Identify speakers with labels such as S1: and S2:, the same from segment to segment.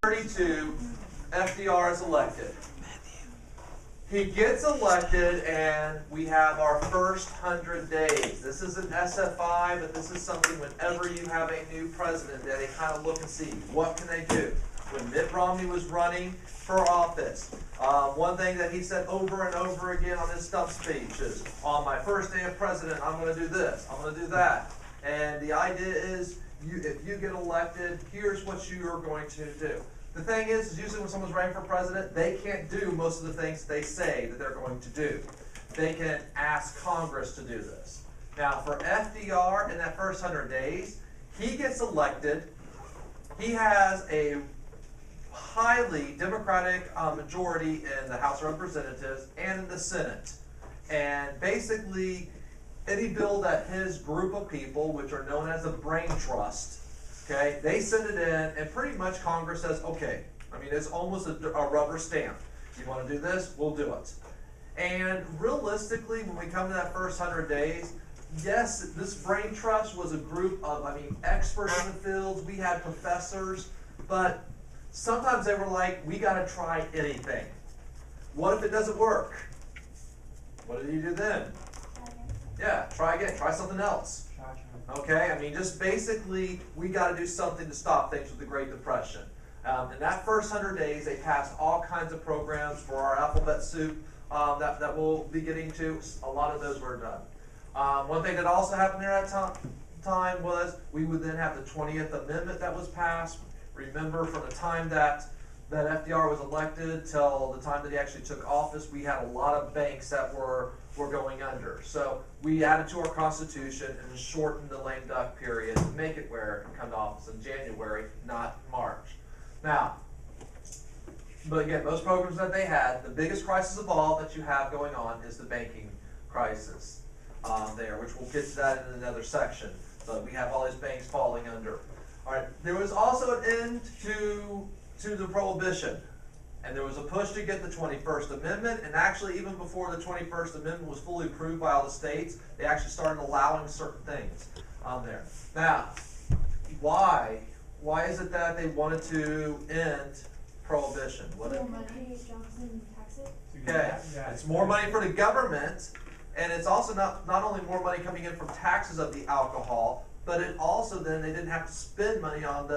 S1: 32, FDR is elected. He gets elected, and we have our first 100 days. This is an SFI, but this is something whenever you have a new president that they kind of look and see, what can they do? When Mitt Romney was running for office, one thing that he said over and over again on his stump speech is, on my first day of president, I'm going to do this, I'm going to do that. And the idea is, if you get elected, here's what you are going to do. The thing is usually when someone's running for president, they can't do most of the things they say that they're going to do. They can ask Congress to do this. Now, for FDR, in that first 100 days, he gets elected. He has a highly Democratic majority in the House of Representatives and in the Senate. And basically, any bill that his group of people, which are known as a brain trust, okay, they send it in, and pretty much Congress says, okay. I mean, it's almost a rubber stamp. You want to do this? We'll do it. And realistically, when we come to that first 100 days, yes, this brain trust was a group of, experts in the fields. We had professors, but sometimes they were like, we got to try anything. What if it doesn't work? What do you do then? Yeah, try again. Try something else. Okay, just basically, we got to do something to stop things with the Great Depression. In that first 100 days, they passed all kinds of programs for our alphabet soup that we'll be getting to. A lot of those were done. One thing that also happened there at time was we would then have the 20th Amendment that was passed. Remember, from the time that FDR was elected till the time that he actually took office, we had a lot of banks that were going under. So we added to our Constitution and shortened the lame duck period to make it where it can come to office in January, not March. Now, but again, most programs that they had, the biggest crisis of all that you have going on is the banking crisis there, which we'll get to that in another section. But we have all these banks falling under. All right, there was also an end to the Prohibition. And there was a push to get the 21st Amendment, and actually even before the 21st Amendment was fully approved by all the states, they actually started allowing certain things on there. Now, why is it that they wanted to end Prohibition?
S2: More money, Johnson tax it.
S1: Okay, it's more money for the government, and it's also not only more money coming in from taxes of the alcohol, but it also then they didn't have to spend money on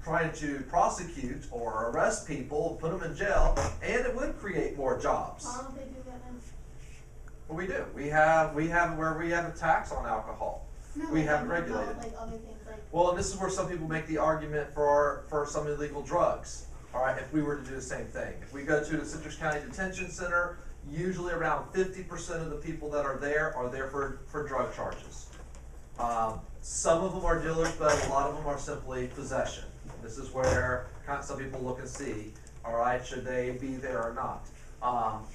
S1: trying to prosecute or arrest people, put them in jail, and it would create more jobs.
S2: Why don't they do that now?
S1: Well, we do. We have where we have a tax on alcohol.
S2: No,
S1: we have regulated.
S2: Like other things, like.
S1: Well, and this is where some people make the argument for some illegal drugs. All right, if we were to do the same thing, if we go to the Citrus County Detention Center, usually around 50% of the people that are there for drug charges. Some of them are dealers, but a lot of them are simply possession. This is where some people look and see, all right, should they be there or not?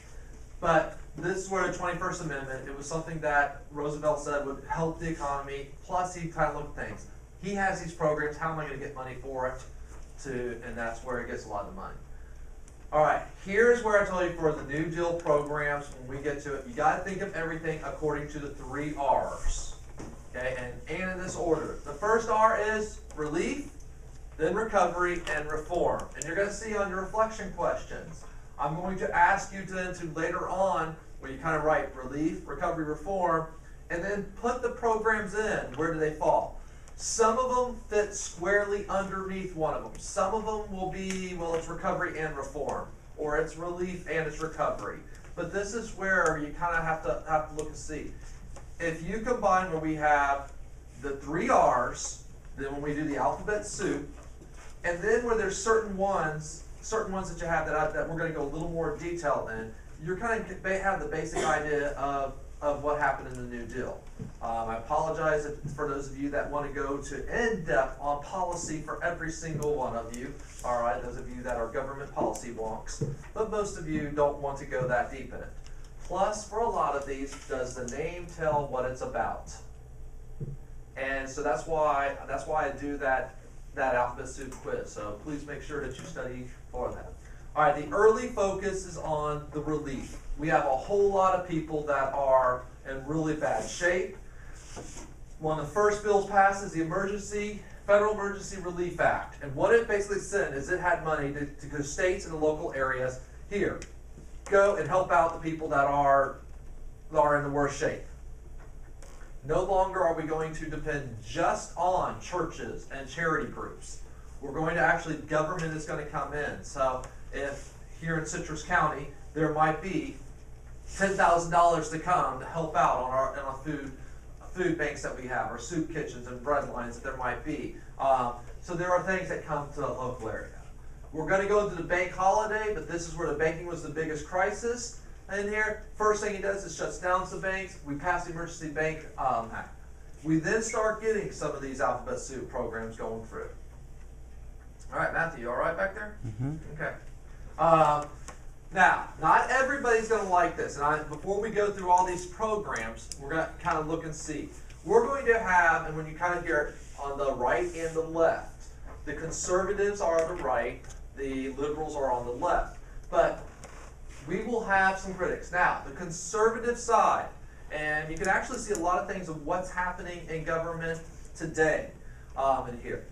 S1: But this is where the 21st Amendment, it was something that Roosevelt said would help the economy, plus he kind of looked at things. He has these programs, how am I going to get money for it? And that's where it gets a lot of money. All right, here's where I told you for the New Deal programs, when we get to it, you got to think of everything according to the 3 R's. Okay, and in this order. The first R is relief, then recovery, and reform. And you're going to see on your reflection questions, I'm going to ask you to later on, where you kind of write relief, recovery, reform, and then put the programs in. Where do they fall? Some of them fit squarely underneath one of them. Some of them will be, well, it's recovery and reform, or it's relief and it's recovery. But this is where you kind of have to look and see. If you combine where we have the 3 R's, then when we do the alphabet soup, and then where there's certain ones that you have that we're going to go a little more detail in, you're kind of have the basic idea of what happened in the New Deal. I apologize for those of you that want to go to in-depth on policy for every single one of you. All right, those of you that are government policy wonks, but most of you don't want to go that deep in it. Plus, for a lot of these, does the name tell what it's about? And so that's why I do that alphabet soup quiz. So please make sure that you study for that. All right, the early focus is on the relief. We have a whole lot of people that are in really bad shape. One of the first bills passed is the Emergency Federal Emergency Relief Act. And what it basically said is it had money to go to states and the local areas. Here, go and help out the people that are in the worst shape. No longer are we going to depend just on churches and charity groups. We're going to actually, government is going to come in. So if here in Citrus County, there might be $10,000 to come to help out on our food banks that we have, or soup kitchens and bread lines that there might be. So there are things that come to the local area. We're going to go into the bank holiday, but this is where the banking was the biggest crisis. And here, first thing he does is shuts down some banks. We pass the Emergency Bank Act. We then start getting some of these alphabet soup programs going through. All right, Matthew, you all right back there?
S3: Mm-hmm.
S1: Okay. Now, not everybody's going to like this. And before we go through all these programs, we're going to kind of look and see. We're going to have, and when you kind of hear it, on the right and the left, the conservatives are on the right, the liberals are on the left. But we will have some critics. Now, the conservative side, and you can actually see a lot of things of what's happening in government today in here.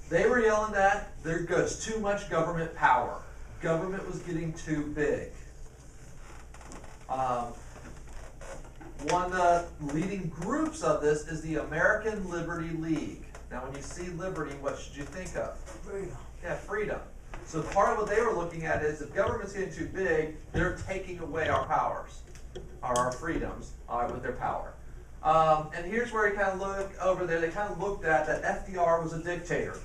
S1: They were yelling that there goes too much government power. Government was getting too big. One of the leading groups of this is the American Liberty League. Now, when you see liberty, what should you think of?
S3: Freedom.
S1: Yeah, freedom. So part of what they were looking at is if government's getting too big, they're taking away our powers, or our freedoms, with their power. And here's where you kind of look over there. They kind of looked at that FDR was a dictator.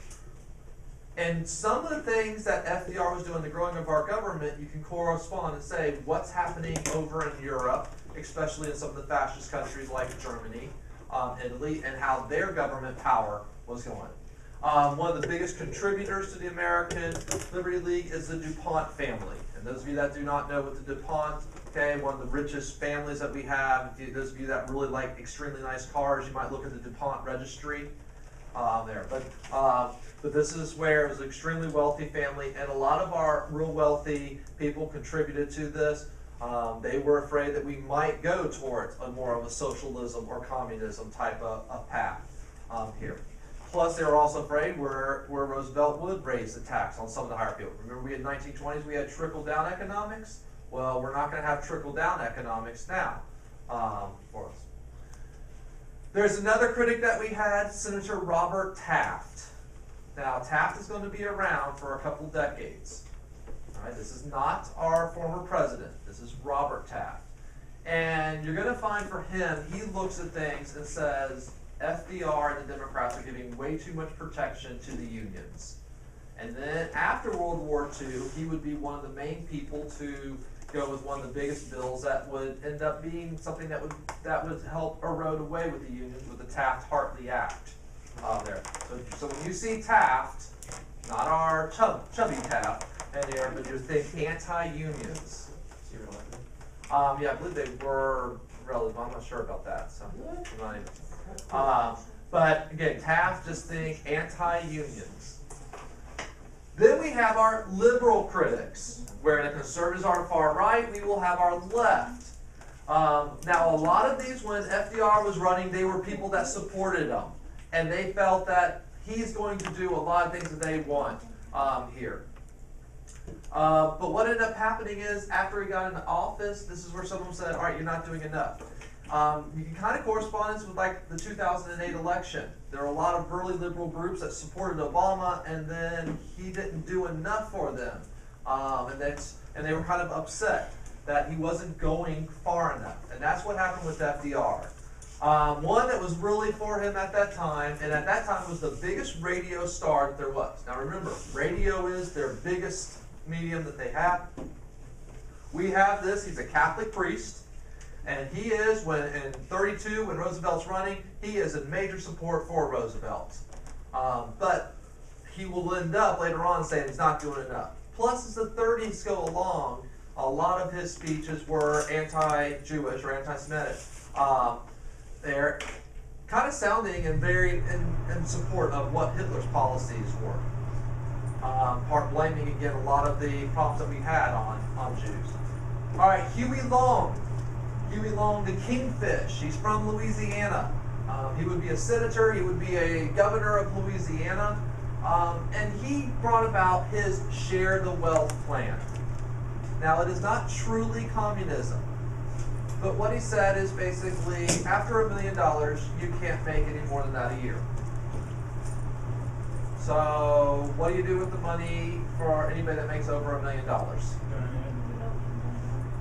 S1: And some of the things that FDR was doing, the growing of our government, you can correspond and say what's happening over in Europe, especially in some of the fascist countries like Germany, Italy, and how their government power was going. One of the biggest contributors to the American Liberty League is the DuPont family. And those of you that do not know what the DuPont, okay, one of the richest families that we have, those of you that really like extremely nice cars, you might look at the DuPont registry there. But this is where it was an extremely wealthy family, and a lot of our real wealthy people contributed to this. They were afraid that we might go towards more of a socialism or communism type of path here. Plus, they were also afraid where Roosevelt would raise the tax on some of the higher people. Remember, we had 1920s, we had trickle-down economics? Well, we're not going to have trickle-down economics now for us. There's another critic that we had, Senator Robert Taft. Now, Taft is going to be around for a couple decades. All right, this is not our former president. This is Robert Taft. And you're going to find for him, he looks at things and says, FDR and the Democrats are giving way too much protection to the unions. And then after World War II, he would be one of the main people to go with one of the biggest bills that would end up being something that would help erode away with the unions with the Taft-Hartley Act there. So when you see Taft, not our chubby Taft in there, but you think anti-unions. Yeah, I believe they were relative. I'm not sure about that. So I'm not even. But again, Taft, just think anti-unions. Then we have our liberal critics, where the conservatives are far right, we will have our left. Now, a lot of these, when FDR was running, they were people that supported him. And they felt that he's going to do a lot of things that they want here. But what ended up happening is, after he got into office, this is where someone said, all right, you're not doing enough. You can kind of correspond this with like the 2008 election. There were a lot of early liberal groups that supported Obama, and then he didn't do enough for them. And they were kind of upset that he wasn't going far enough. And that's what happened with FDR. One that was really for him at that time, and at that time was the biggest radio star that there was. Now remember, radio is their biggest medium that they have. We have this, he's a Catholic priest, and he is, in 32, when Roosevelt's running, he is in major support for Roosevelt. But he will end up later on saying he's not doing enough. Plus, as the 30s go along, a lot of his speeches were anti-Jewish or anti-Semitic. They're kind of sounding and very in support of what Hitler's policies were. Part blaming, again, a lot of the problems that we had on Jews. All right, Huey Long. Huey Long, the Kingfish. He's from Louisiana. He would be a senator, he would be a governor of Louisiana, and he brought about his share the wealth plan. Now, it is not truly communism, but what he said is basically, after $1 million, you can't make any more than that a year. So, what do you do with the money for anybody that makes over $1 million?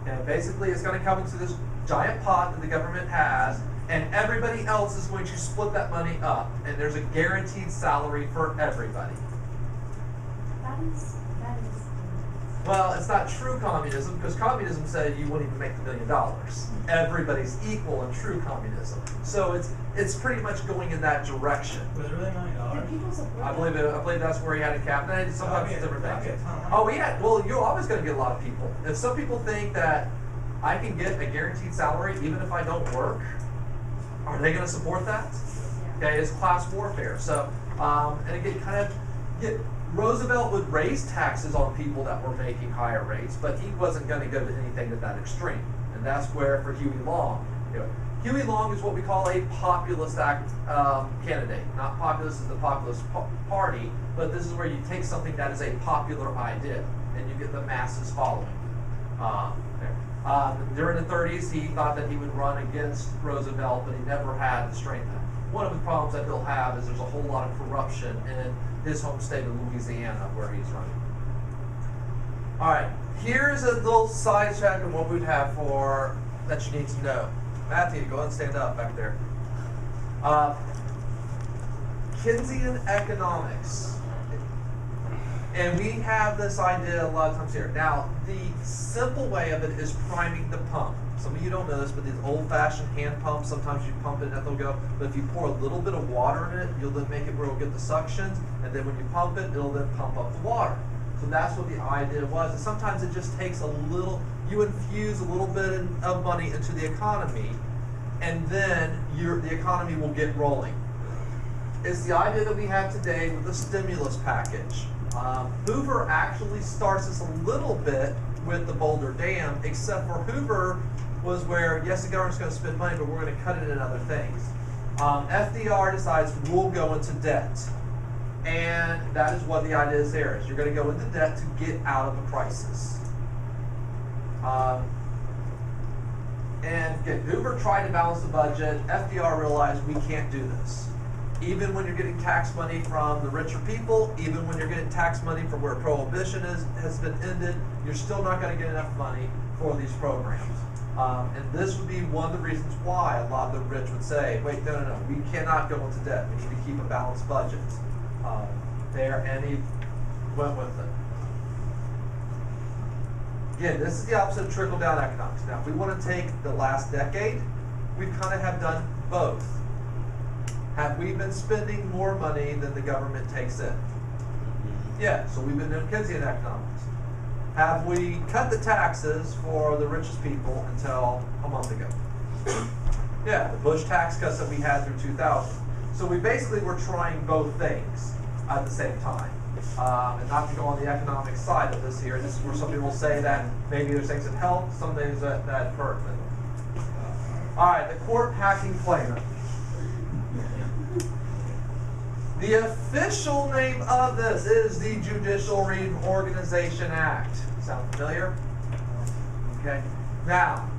S1: And basically, it's going to come into this giant pot that the government has, and everybody else is going to split that money up, and there's a guaranteed salary for everybody.
S2: That is.
S1: Well, it's not true communism, because communism said you wouldn't even make the $1 million. Everybody's equal in true communism. So it's pretty much going in that direction.
S3: Was it really $1 million?
S2: Did people support
S1: I believe that's where he had a cap. And sometimes it's different things. Oh, yeah. Well, you're always going to get a lot of people. If some people think that I can get a guaranteed salary even if I don't work, are they going to support that? Okay, it's class warfare. So, and again, Roosevelt would raise taxes on people that were making higher rates, but he wasn't going to go to anything to that extreme. And that's where, for Huey Long, Huey Long is what we call a populist candidate. Not populist as the populist party, but this is where you take something that is a popular idea and you get the masses following. During the 30s, he thought that he would run against Roosevelt, but he never had the strength. One of the problems that he'll have is there's a whole lot of corruption in his home state of Louisiana where he's running. All right, here's a little side track of what we'd have for that you need to know. Matthew, go ahead and stand up back there. Keynesian economics. And we have this idea a lot of times here. Now, the simple way of it is priming the pump. Some of you don't know this, but these old-fashioned hand pumps, sometimes you pump it and it'll go. But if you pour a little bit of water in it, you'll then make it where it'll get the suctions, and then when you pump it, it'll then pump up the water. So that's what the idea was. And sometimes it just takes a little, you infuse a little bit of money into the economy, and then the economy will get rolling. It's the idea that we have today with the stimulus package. Hoover actually starts this a little bit with the Boulder Dam, except for Hoover was where, yes, the government's going to spend money, but we're going to cut it in other things. FDR decides we'll go into debt. And that is what the idea is there, is you're going to go into debt to get out of a crisis. And again, Hoover tried to balance the budget. FDR realized we can't do this. Even when you're getting tax money from the richer people, even when you're getting tax money from where prohibition has been ended, you're still not going to get enough money for these programs. And this would be one of the reasons why a lot of the rich would say, wait, no, we cannot go into debt. We need to keep a balanced budget there, and he went with it. Again, this is the opposite of trickle-down economics. Now, if we want to take the last decade, we kind of have done both. Have we been spending more money than the government takes in? Yeah, so we've been doing Keynesian economics. Have we cut the taxes for the richest people until a month ago? Yeah, the Bush tax cuts that we had through 2000. So we basically were trying both things at the same time. And not to go on the economic side of this here, this is where some people say that maybe there's things that help, some things that hurt. All right, the court packing claimant. The official name of this is the Judicial Reorganization Act. Sound familiar? Okay. Now,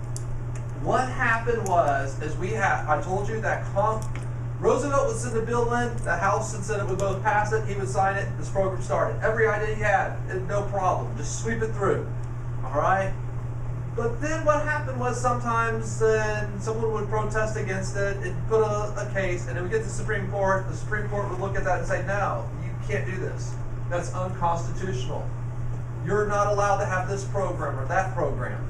S1: what happened was, I told you that Roosevelt would send a bill in, the House and Senate would both pass it, he would sign it, this program started. Every idea he had, no problem, just sweep it through. All right? But then what happened was sometimes someone would protest against it and put a case, and it would get to the Supreme Court would look at that and say, no, you can't do this. That's unconstitutional. You're not allowed to have this program or that program.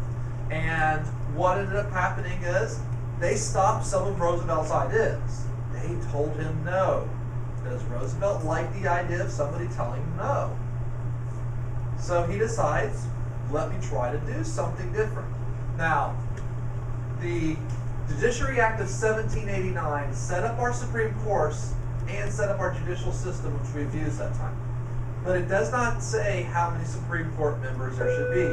S1: And what ended up happening is they stopped some of Roosevelt's ideas. They told him no, because Roosevelt liked the idea of somebody telling him no. So he decides, let me try to do something different. Now, the Judiciary Act of 1789 set up our Supreme Courts and set up our judicial system, which we've used that time. But it does not say how many Supreme Court members there should be.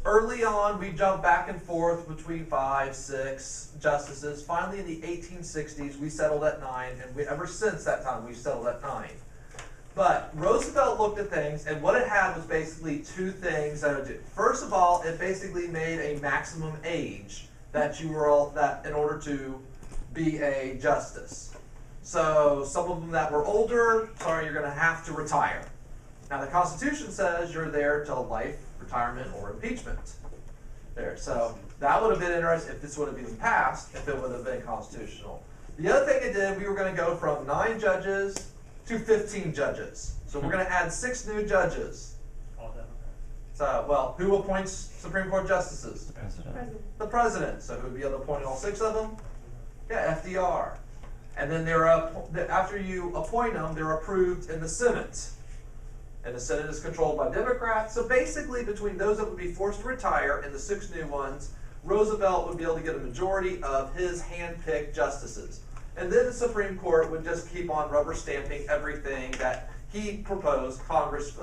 S1: Early early on, we jumped back and forth between 5, 6 justices. Finally, in the 1860s, we settled at 9, and ever since that time, we've settled at 9. But Roosevelt looked at things, and what it had was basically two things that it would do. First of all, it basically made a maximum age that in order to be a justice. So some of them that were older, sorry, you're going to have to retire. Now the Constitution says you're there till life, retirement, or impeachment. There, so that would have been interesting if this would have been passed, if it would have been constitutional. The other thing it did, we were going to go from 9 judges to 15 judges. So we're going to add 6 new judges.
S3: All Democrats.
S1: So, well, who appoints Supreme Court justices?
S3: The president.
S2: President.
S1: The president. So who would be able to appoint all 6 of them? Yeah, FDR. And then after you appoint them, they're approved in the Senate. And the Senate is controlled by Democrats. So basically, between those that would be forced to retire and the 6 new ones, Roosevelt would be able to get a majority of his hand-picked justices. And then the Supreme Court would just keep on rubber stamping everything that he proposed Congress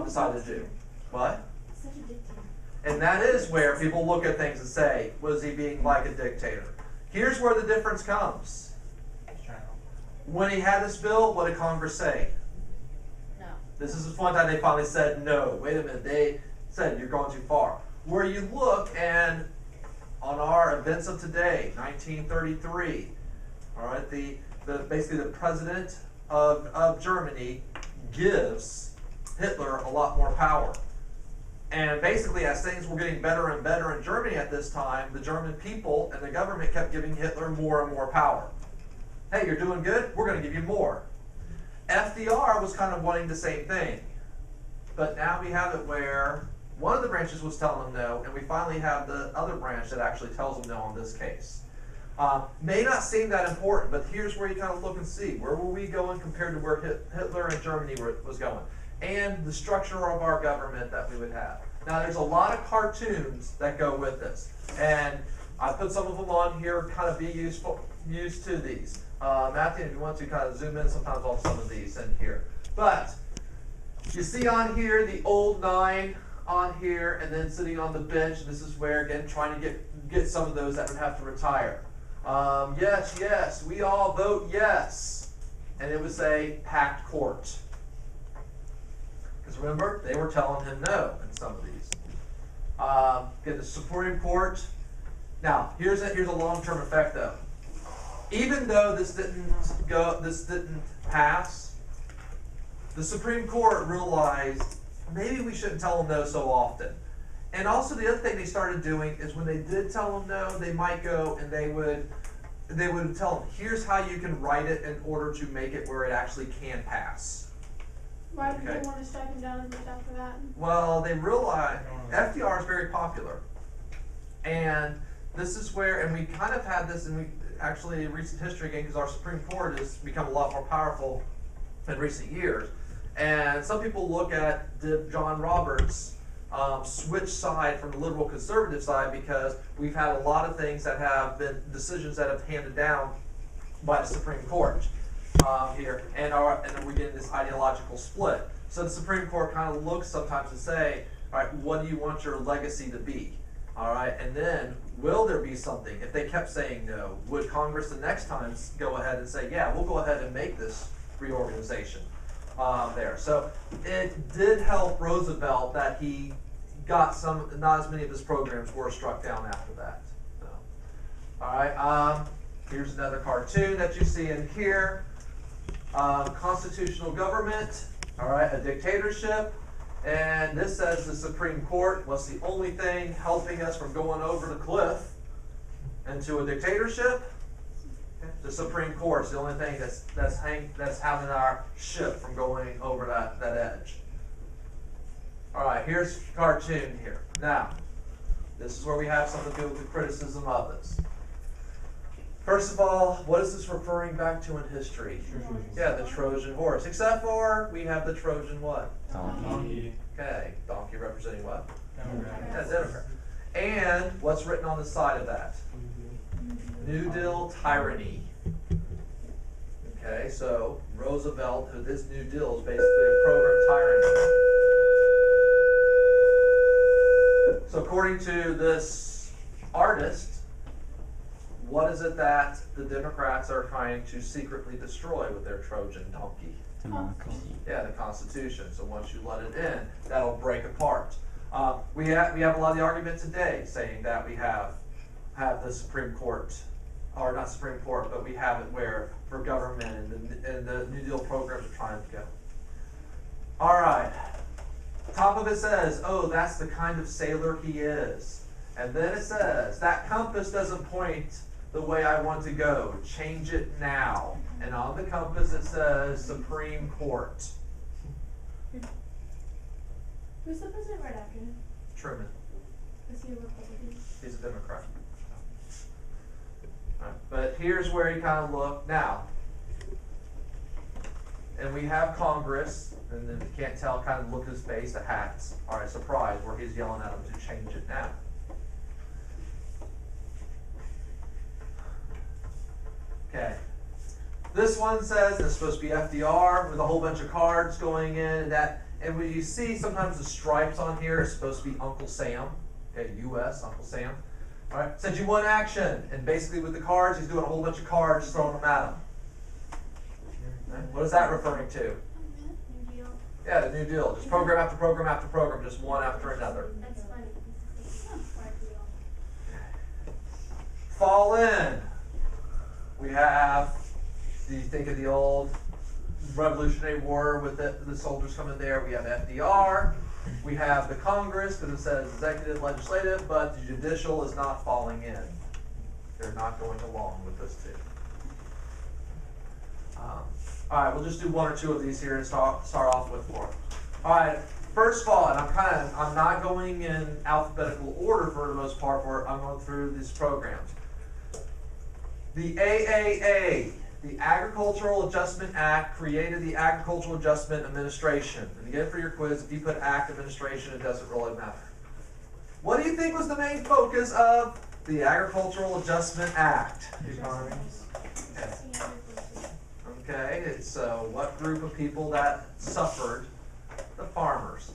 S1: decided to do. What?
S2: Such a dictator.
S1: And that is where people look at things and say, was he being like a dictator? Here's where the difference comes. When he had this bill, what did Congress say?
S2: No.
S1: This is the one time they finally said no. Wait a minute, they said you're going too far. Where you look and on our events of today, 1933, all right, basically the president of Germany gives Hitler a lot more power. And basically, as things were getting better and better in Germany at this time, the German people and the government kept giving Hitler more and more power. Hey, you're doing good, we're going to give you more. FDR was kind of wanting the same thing. But now we have it where one of the branches was telling them no, and we finally have the other branch that actually tells them no in this case. May not seem that important, but here's where you kind of look and see. Where were we going compared to where Hitler and Germany was going? And the structure of our government that we would have. Now, there's a lot of cartoons that go with this. And I put some of them on here, kind of be used to these. Matthew, if you want to kind of zoom in sometimes on some of these in here. But you see on here the old 9 on here, and then sitting on the bench. This is where, again, trying to get some of those that would have to retire. Yes, yes, we all vote yes. And it would say packed court. Because remember, they were telling him no in some of these. Get the Supreme Court. Now, here's a long-term effect though. Even though this didn't pass, the Supreme Court realized maybe we shouldn't tell them no so often. And also the other thing they started doing is when they did tell them no, they might go and they would tell them, here's how you can write it in order to make it where it actually can pass.
S2: Why did they want to strike him down as much after that?
S1: Well, they realized FDR is very popular. And this is where, and we kind of had this in actually recent history again, because our Supreme Court has become a lot more powerful in recent years. And some people look at, did John Roberts switch side from the liberal conservative side, because we've had a lot of things that have been decisions that have handed down by the Supreme Court here, and then we're getting this ideological split. So the Supreme Court kind of looks sometimes and say, all right, what do you want your legacy to be? All right, and then will there be something? If they kept saying no, would Congress the next time go ahead and say, yeah, we'll go ahead and make this reorganization there? So it did help Roosevelt that he got not as many of his programs were struck down after that. So, all right, here's another cartoon that you see in here. Constitutional government, all right, a dictatorship. And this says the Supreme Court was the only thing helping us from going over the cliff into a dictatorship. The Supreme Court is the only thing that's having our ship from going over that edge. All right, here's a cartoon here. Now, this is where we have something to do with the criticism of this. First of all, what is this referring back to in history? Yeah, the Trojan horse. Except for we have the Trojan what?
S3: Donkey.
S1: Okay, donkey representing what?
S3: Democrat.
S1: Yeah, Democrat. And what's written on the side of that? New Deal tyranny. Okay, so Roosevelt, this New Deal is basically a program tyranny. So according to this artist, what is it that the Democrats are trying to secretly destroy with their Trojan donkey?
S3: Democracy.
S1: Yeah, the Constitution. So once you let it in, that'll break apart. We have a lot of the argument today saying that we have the Supreme Court, or not Supreme Court, but we have it where for government and the New Deal programs are trying to go. All right. Top of it says, oh, that's the kind of sailor he is. And then it says, that compass doesn't point the way I want to go. Change it now. And on the compass it says Supreme Court.
S2: Who's the president right after him?
S1: Truman.
S2: Is he a Republican?
S1: He's a Democrat. All right. But here's where he kind of looked. Now, and we have Congress, and then you can't tell, kind of look at his face, the hats. All right, surprise, where he's yelling at him to change it now. Okay. This one says it's supposed to be FDR with a whole bunch of cards going in, and when you see sometimes the stripes on here, it's supposed to be Uncle Sam. Okay, U.S. Uncle Sam. All right, said you want action, and basically with the cards, he's doing a whole bunch of cards, throwing them at him. Okay. What is that referring to?
S2: New Deal.
S1: Yeah, the New Deal. Just program after program after program, just one after another.
S2: That's funny.
S1: Fall in. We have, do you think of the old Revolutionary War with the soldiers coming there? We have FDR. We have the Congress, because it says executive, legislative, but the judicial is not falling in. They're not going along with this too. All right, we'll just do one or two of these here and start off with four. All right, first of all, and I'm not going in alphabetical order for the most part, for I'm going through these programs. The AAA, the Agricultural Adjustment Act, created the Agricultural Adjustment Administration. And again, for your quiz, if you put Act Administration, it doesn't really matter. What do you think was the main focus of the Agricultural Adjustment Act? Okay, it's what group of people that suffered? The farmers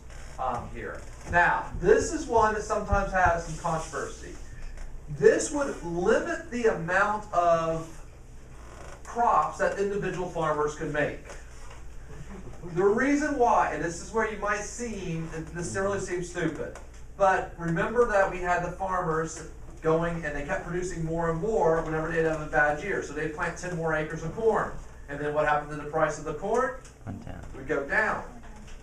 S1: here. Now, this is one that sometimes has some controversy. This would limit the amount of crops that individual farmers could make. The reason why, and this is where you might seem, it necessarily seems stupid, but remember that we had the farmers going and they kept producing more and more whenever they'd have a bad year. So they'd plant 10 more acres of corn. And then what happened to the price of the corn? It would go down.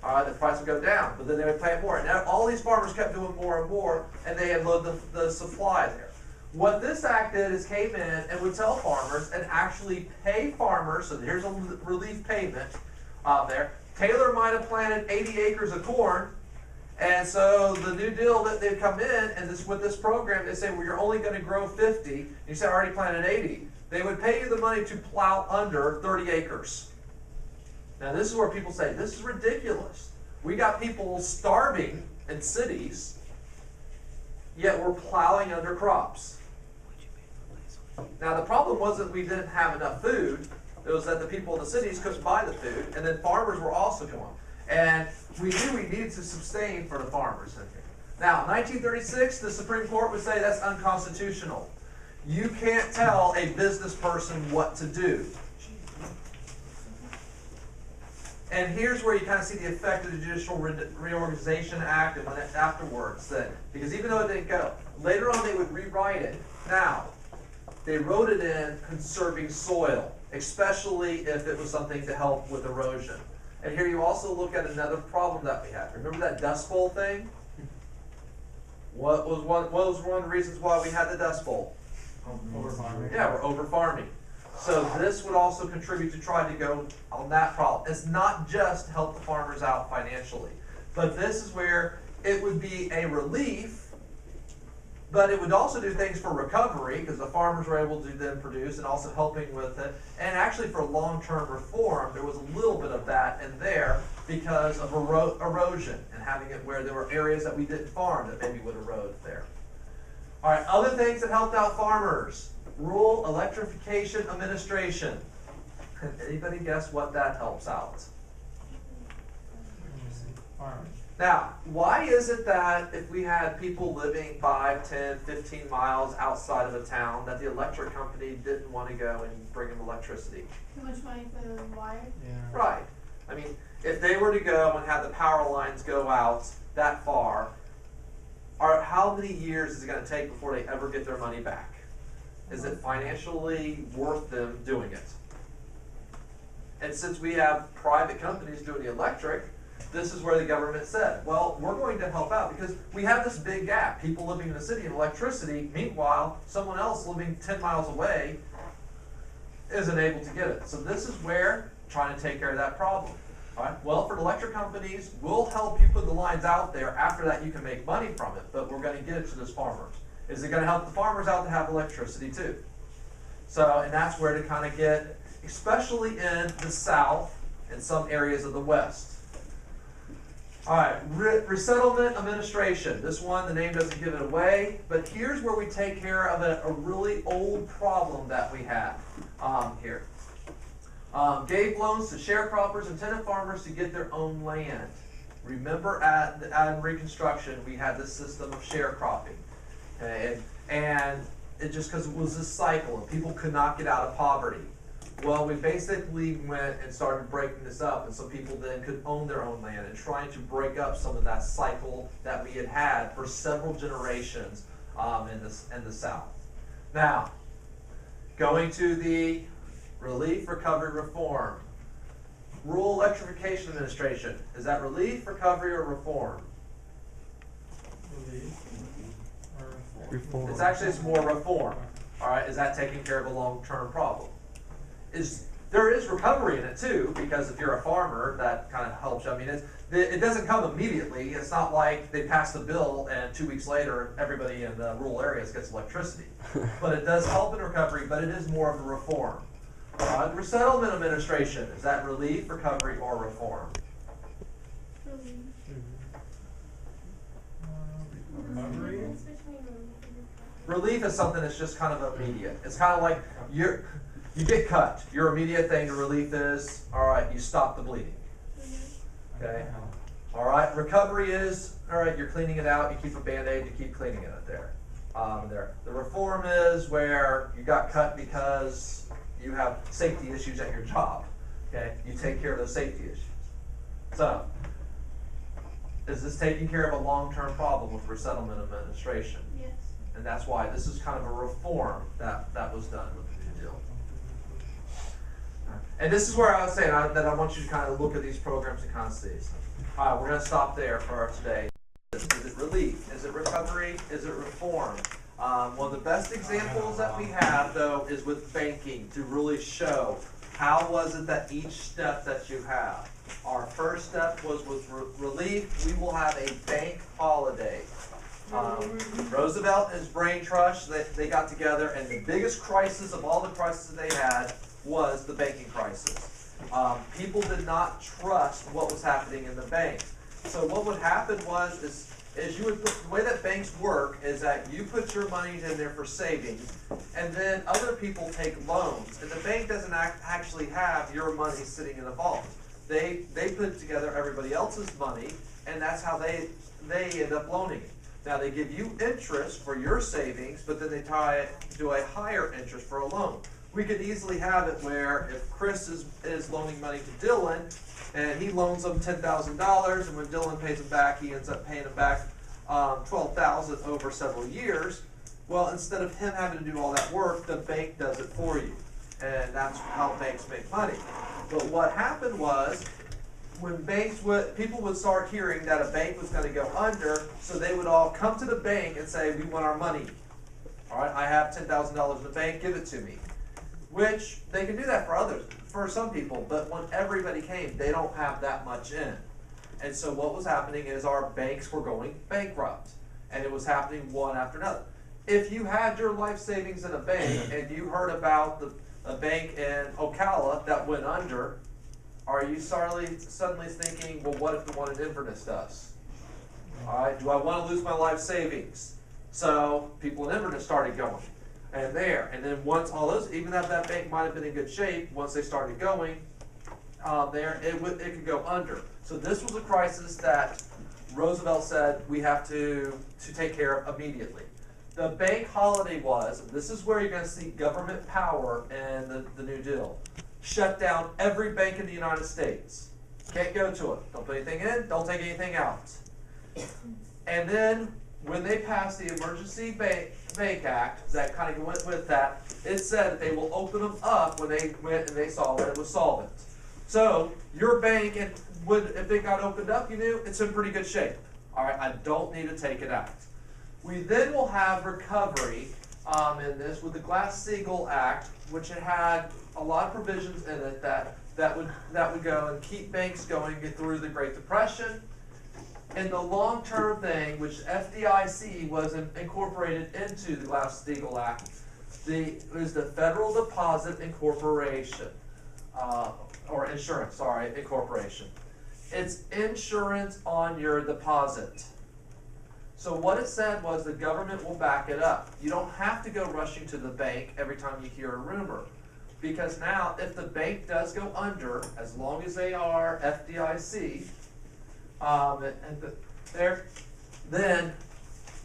S1: The price would go down, but then they would plant more. And now all these farmers kept doing more and more, and they had loaded the supply there. What this act did is came in and would tell farmers and actually pay farmers, so here's a relief payment there. Taylor might have planted 80 acres of corn, and so the New Deal that they'd come in, and with this program, they say, well, you're only going to grow 50. And you say, I already planted 80. They would pay you the money to plow under 30 acres. Now this is where people say, this is ridiculous. We got people starving in cities, yet we're plowing under crops. Now the problem wasn't we didn't have enough food, it was that the people in the cities couldn't buy the food, and then farmers were also going. And we knew we needed to sustain for the farmers in here. Now, in 1936, the Supreme Court would say that's unconstitutional. You can't tell a business person what to do. And here's where you kind of see the effect of the Judicial Reorganization Act and afterwards. Because even though it didn't go, later on they would rewrite it. Now, they wrote it in conserving soil, especially if it was something to help with erosion. And here you also look at another problem that we had. Remember that Dust Bowl thing? What was one of the reasons why we had the Dust Bowl?
S4: Over-farming.
S1: Yeah, we're over-farming. So this would also contribute to try to go on that problem. It's not just to help the farmers out financially, but this is where it would be a relief, but it would also do things for recovery because the farmers were able to then produce and also helping with it. And actually for long-term reform, there was a little bit of that in there because of erosion and having it where there were areas that we didn't farm that maybe would erode there. All right, other things that helped out farmers. Rural Electrification Administration. Can anybody guess what that helps out?
S4: Farmers.
S1: Now, why is it that if we had people living 5, 10, 15 miles outside of a town that the electric company didn't want to go and bring them electricity?
S2: Too much money for the wire?
S3: Yeah.
S1: Right. I mean, if they were to go and have the power lines go out that far, how many years is it going to take before they ever get their money back? Is it financially worth them doing it? And since we have private companies doing the electric, this is where the government said, well, we're going to help out because we have this big gap. People living in the city in electricity, meanwhile, someone else living 10 miles away isn't able to get it. So this is where trying to take care of that problem. All right. Well, for the electric companies, we'll help you put the lines out there. After that, you can make money from it, but we're going to get it to those farmers. Is it going to help the farmers out to have electricity too? So, and that's where to kind of get, especially in the South and some areas of the West. All right, Resettlement Administration. This one, the name doesn't give it away, but here's where we take care of a really old problem that we had here. Gave loans to sharecroppers and tenant farmers to get their own land. Remember at Reconstruction, we had this system of sharecropping. Okay? And it just because it was this cycle and people could not get out of poverty. Well, we basically went and started breaking this up, and so people then could own their own land and trying to break up some of that cycle that we had had for several generations in the South. Now, going to the Relief, Recovery, Reform. Rural Electrification Administration. Is that relief, recovery, or reform?
S3: Relief or reform?
S1: It's more reform. All right, is that taking care of a long-term problem? There is recovery in it too, because if you're a farmer, that kind of helps you. I mean, it doesn't come immediately. It's not like they pass the bill and 2 weeks later everybody in the rural areas gets electricity. But it does help in recovery, but it is more of a reform. Resettlement Administration, is that relief, recovery, or reform?
S2: Relief.
S3: Recovery?
S2: What's between relief and recovery?
S1: Relief is something that's just kind of immediate. It's kind of like you get cut. Your immediate thing to relief is, all right, you stop the bleeding. Okay. All right. Recovery is, all right, you're cleaning it out. You keep a Band-Aid. You keep cleaning it there. The reform is where you got cut because you have safety issues at your job. Okay. You take care of those safety issues. So, is this taking care of a long-term problem with Resettlement Administration?
S2: Yes.
S1: And that's why this is kind of a reform that was done with the New Deal. And this is where I was saying that I want you to kind of look at these programs and kind of see. All right, we're going to stop there for today. Is it relief? Is it recovery? Is it reform? One of the best examples that we have, though, is with banking to really show how was it that each step that you have. Our first step was with relief. We will have a bank holiday. Roosevelt and his brain trust, they got together, and the biggest crisis of all the crises they had was the banking crisis. People did not trust what was happening in the bank. So what would happen is you would put, the way that banks work is that you put your money in there for savings, and then other people take loans, and the bank doesn't actually have your money sitting in a vault. They put together everybody else's money, and that's how they end up loaning it. Now they give you interest for your savings, but then they tie it to a higher interest for a loan. We could easily have it where if Chris is loaning money to Dylan, and he loans him $10,000, and when Dylan pays him back, he ends up paying him back $12,000 over several years. Well, instead of him having to do all that work, the bank does it for you, and that's how banks make money. But what happened was, when people would start hearing that a bank was going to go under, so they would all come to the bank and say, "We want our money. All right, I have $10,000 in the bank. Give it to me." Which they can do that for some people, but when everybody came, they don't have that much in. And so what was happening is our banks were going bankrupt, and it was happening one after another. If you had your life savings in a bank and you heard about a bank in Ocala that went under, are you suddenly thinking, well, what if the one in Inverness does? All right, do I want to lose my life savings? So people in Inverness started going. And then once all those, even if that bank might have been in good shape, once they started going, it could go under. So this was a crisis that Roosevelt said we have to take care of immediately. The bank holiday was, this is where you're going to see government power in the New Deal. Shut down every bank in the United States. Can't go to it. Don't put anything in, don't take anything out. And then when they passed the Emergency Bank Act, that kind of went with that, it said that they will open them up when they went and they saw that it was solvent. So your bank, if it got opened up, you knew it's in pretty good shape. All right, I don't need to take it out. We then will have recovery in this with the Glass-Steagall Act, which had a lot of provisions in it that would go and keep banks going through the Great Depression. And the long-term thing, which FDIC was incorporated into the Glass-Steagall Act, is the Federal Deposit Incorporation, or Insurance, sorry, Incorporation. It's insurance on your deposit. So what it said was the government will back it up. You don't have to go rushing to the bank every time you hear a rumor. Because now, if the bank does go under, as long as they are FDIC, then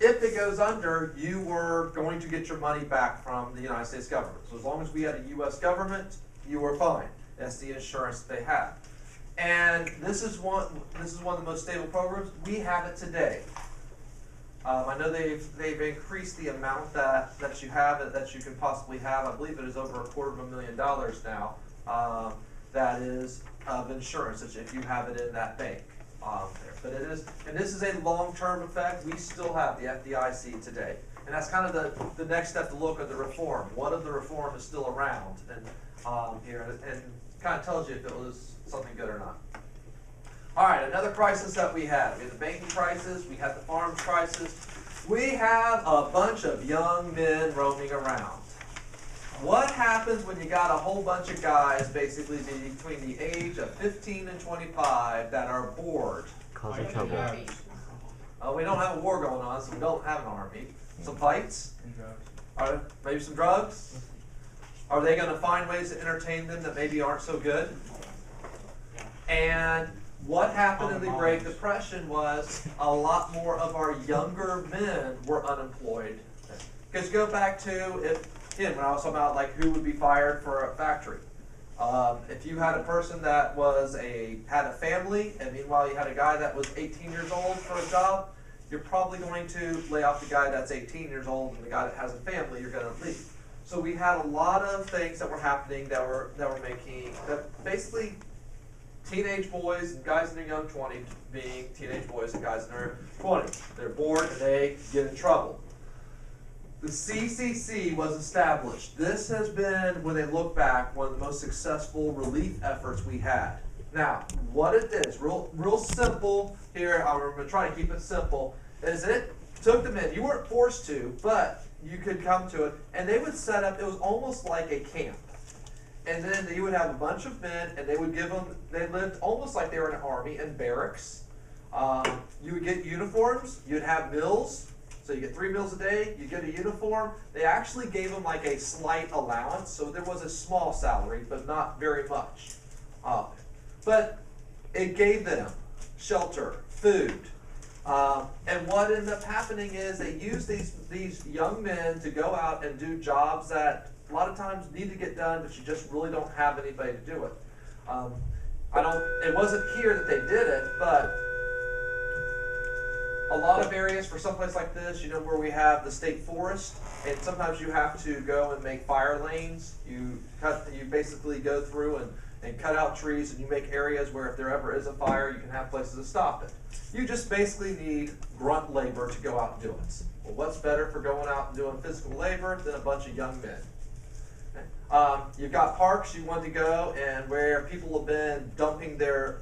S1: if it goes under, you were going to get your money back from the United States government. So as long as we had a U.S. government, you were fine. That's the insurance they have. And this is one of the most stable programs. We have it today. I know they've increased the amount that you have, that you can possibly have. I believe it is over $250,000 now. That is of insurance if you have it in that bank. There. But it is, and this is a long-term effect. We still have the FDIC today, and that's kind of the next step to look at the reform. What of the reform is still around, and here, and kind of tells you if it was something good or not. All right, another crisis that we had. We had the banking crisis. We had the farm crisis. We have a bunch of young men roaming around. What happens when you got a whole bunch of guys basically between the age of 15 and 25 that are bored?
S4: Causing trouble.
S1: We don't have a war going on, so we don't have an army. Some fights?
S3: And drugs.
S1: Maybe some drugs? Are they going to find ways to entertain them that maybe aren't so good? And what happened in the Great Depression was a lot more of our younger men were unemployed. Because go back to, when I was talking about like who would be fired for a factory. If you had a person that had a family, and meanwhile you had a guy that was 18 years old for a job, you're probably going to lay off the guy that's 18 years old, and the guy that has a family, you're going to leave. So we had a lot of things that were happening that were making that basically teenage boys and guys in their young 20s being teenage boys and guys in their 20s. They're bored and they get in trouble. The CCC was established. This has been, when they look back, one of the most successful relief efforts we had. Now, what it is, real simple here, I'm going to try to keep it simple, is it took them in. You weren't forced to, but you could come to it, and they would set up, it was almost like a camp. And then you would have a bunch of men, and they would give them, they lived almost like they were in an army in barracks. You would get uniforms, you'd have meals. So you get 3 meals a day, you get a uniform. They actually gave them like a slight allowance, so there was a small salary, but not very much. But it gave them shelter, food. And what ended up happening is they used these young men to go out and do jobs that a lot of times need to get done, but you just really don't have anybody to do it. It wasn't here that they did it, but a lot of areas for someplace like this, where we have the state forest, and sometimes you have to go and make fire lanes. You basically go through and cut out trees, and you make areas where if there ever is a fire, you can have places to stop it. You just basically need grunt labor to go out and do it. Well, what's better for going out and doing physical labor than a bunch of young men? You've got parks you want to go, and where people have been dumping their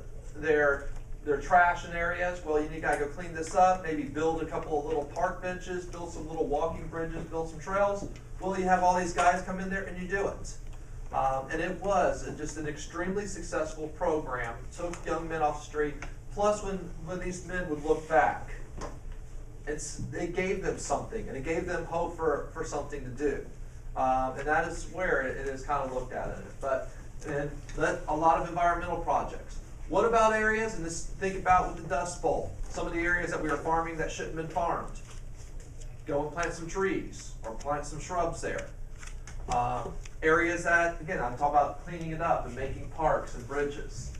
S1: trash in areas. Well, you gotta go clean this up, maybe build a couple of little park benches, build some little walking bridges, build some trails. Well, you have all these guys come in there and you do it. And it was just an extremely successful program. It took young men off the street. Plus, when these men would look back, it gave them something, and it gave them hope for something to do. And that is where it is kind of looked at it. And a lot of environmental projects. What about areas, and this think about with the Dust Bowl, some of the areas that we are farming that shouldn't have been farmed. Go and plant some trees or plant some shrubs there. Areas that, again, I'm talking about cleaning it up and making parks and bridges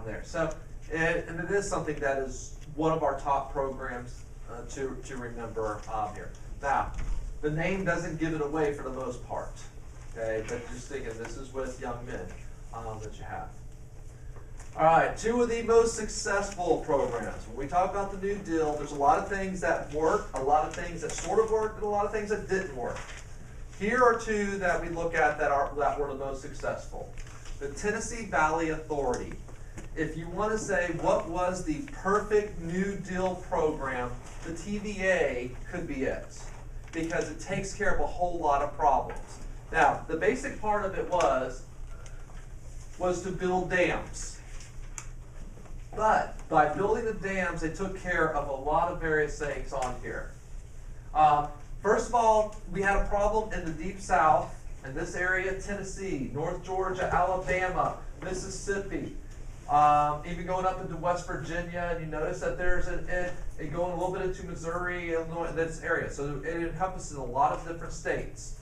S1: there. So, and it is something that is one of our top programs to remember here. Now, the name doesn't give it away for the most part, okay? But just thinking, this is with young men that you have. All right, two of the most successful programs. When we talk about the New Deal, there's a lot of things that work, a lot of things that sort of worked, and a lot of things that didn't work. Here are two that we look at that were the most successful. The Tennessee Valley Authority. If you want to say what was the perfect New Deal program, the TVA could be it, because it takes care of a whole lot of problems. Now, the basic part of it was to build dams. But by building the dams, they took care of a lot of various things on here. First of all, we had a problem in the Deep South, in this area, Tennessee, North Georgia, Alabama, Mississippi, even going up into West Virginia, and you notice that there's it going a little bit into Missouri, Illinois, this area. So it encompasses a lot of different states.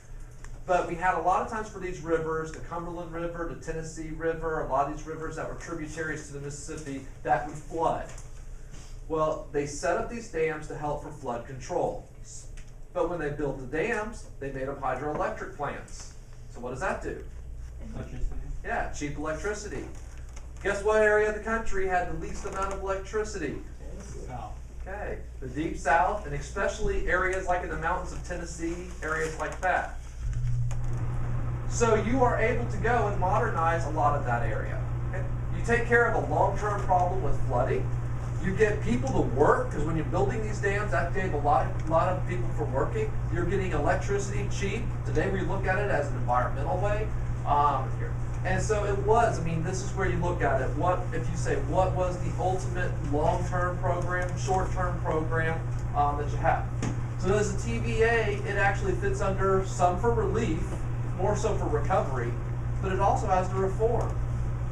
S1: But we had a lot of times for these rivers, the Cumberland River, the Tennessee River, a lot of these rivers that were tributaries to the Mississippi that would flood. Well, they set up these dams to help for flood control. But when they built the dams, they made up hydroelectric plants. So what does that do?
S3: Electricity.
S1: Yeah, cheap electricity. Guess what area of the country had the least amount of electricity?
S3: South.
S1: Okay, the Deep South, and especially areas like in the mountains of Tennessee, areas like that. So you are able to go and modernize a lot of that area. Okay? You take care of a long-term problem with flooding. You get people to work, because when you're building these dams, that gave a lot of people for working. You're getting electricity cheap. Today we look at it as an environmental way. And so it was, I mean, this is where you look at it. What, if you say, what was the ultimate long-term program, short-term program that you have? So as a TVA, it actually fits under some for relief, more so for recovery, but it also has the reform,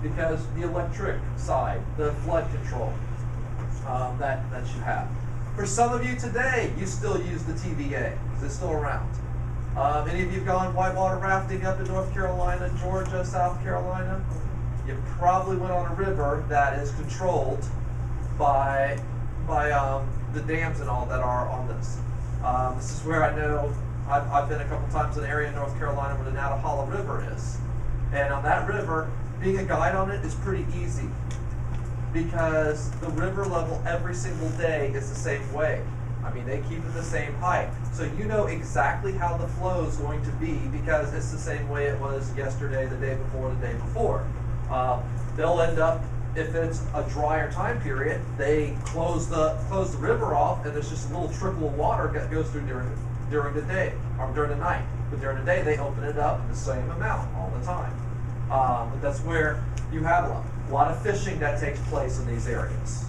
S1: because the electric side, the flood control that you have. For some of you today, you still use the TVA, because it's still around. Any of you have gone whitewater rafting up in North Carolina, Georgia, South Carolina? You probably went on a river that is controlled by the dams and all that are on this. This is where I know I've been a couple times in an area in North Carolina where the Nantahala River is. And on that river, being a guide on it is pretty easy, because the river level every single day is the same way. I mean, they keep it the same height. So you know exactly how the flow is going to be, because it's the same way it was yesterday, the day before, the day before. They'll end up, if it's a drier time period, they close the river off, and there's just a little trickle of water that goes through during the day, or during the night. But during the day, they open it up in the same amount all the time. But that's where you have a lot of fishing that takes place in these areas.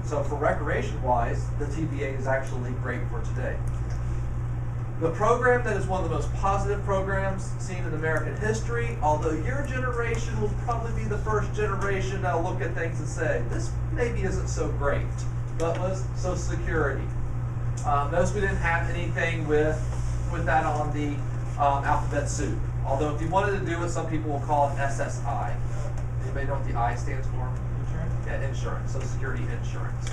S1: So for recreation-wise, the TVA is actually great for today. The program that is one of the most positive programs seen in American history, although your generation will probably be the first generation that'll look at things and say, this maybe isn't so great, but was Social Security. Notice we didn't have anything with that on the alphabet soup. Although if you wanted to do it, some people will call it SSI. Anybody know what the I stands for?
S3: Insurance?
S1: Yeah, insurance, Social Security insurance.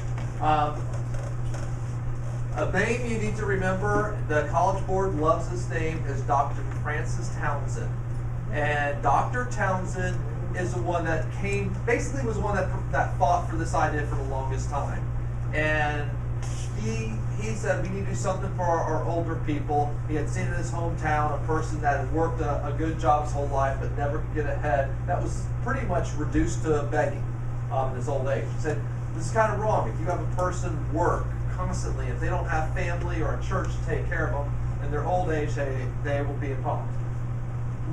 S1: A name you need to remember, the College Board loves this name, is Dr. Francis Townsend. And Dr. Townsend is the one that basically was the one that fought for this idea for the longest time. And he said, we need to do something for our older people. He had seen in his hometown a person that had worked a good job his whole life but never could get ahead. That was pretty much reduced to begging in his old age. He said, this is kind of wrong. If you have a person work constantly, if they don't have family or a church to take care of them, in their old age, they will be in problem.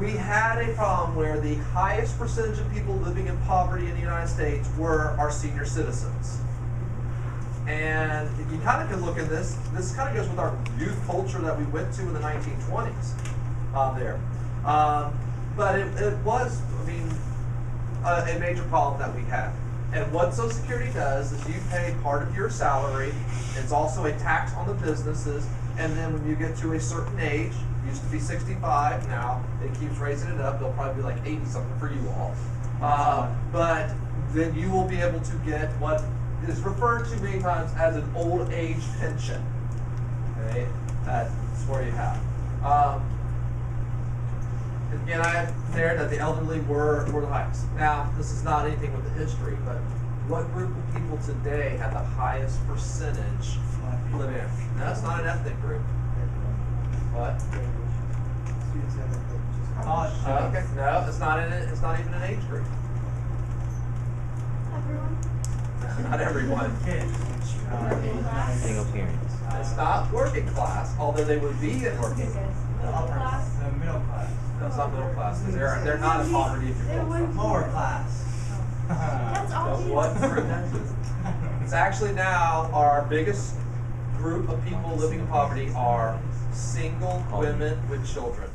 S1: We had a problem where the highest percentage of people living in poverty in the United States were our senior citizens. And you kind of can look at this kind of goes with our youth culture that we went to in the 1920s there. But it was, I mean, a major problem that we had. And what Social Security does is you pay part of your salary. It's also a tax on the businesses. And then when you get to a certain age, used to be 65, now it keeps raising it up. They'll probably be like 80 something for you all. But then you will be able to get what is referred to many times as an old age pension. Okay, that's where you have. Again, I have there that the elderly were the highest. Now, this is not anything with the history, but what group of people today have the highest percentage living in? No, it's not an ethnic group. What?
S3: College
S1: Okay, no, it's not even an age group.
S2: Everyone?
S1: Not everyone.
S3: kids.
S4: Single parents.
S1: It's not working class, although they would be in working.
S3: The upper, the middle class.
S1: No, it's not middle class, because they're not in poverty if you're
S2: They
S1: middle
S2: would-
S1: class.
S3: Lower class.
S2: That's all.
S1: So what group? It's actually now our biggest group of people living in poverty are single women with children.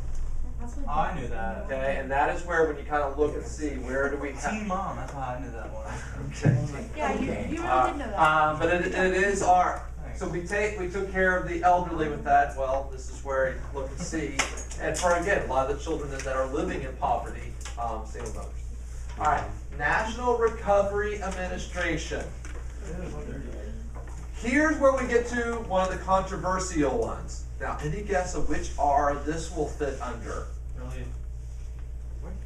S3: Oh, I knew that.
S1: Okay, and that is where when you kind of look and see where do we
S3: Teen
S1: have.
S3: mom, that's why I knew that one.
S1: Okay.
S2: Yeah, you really did know that.
S1: But it is our. So we took care of the elderly with that. Well, this is where you look and see, and for again a lot of the children that are living in poverty, single mothers. All right, National Recovery Administration. Here's where we get to one of the controversial ones. Now, any guess of which R this will fit under?
S3: Really?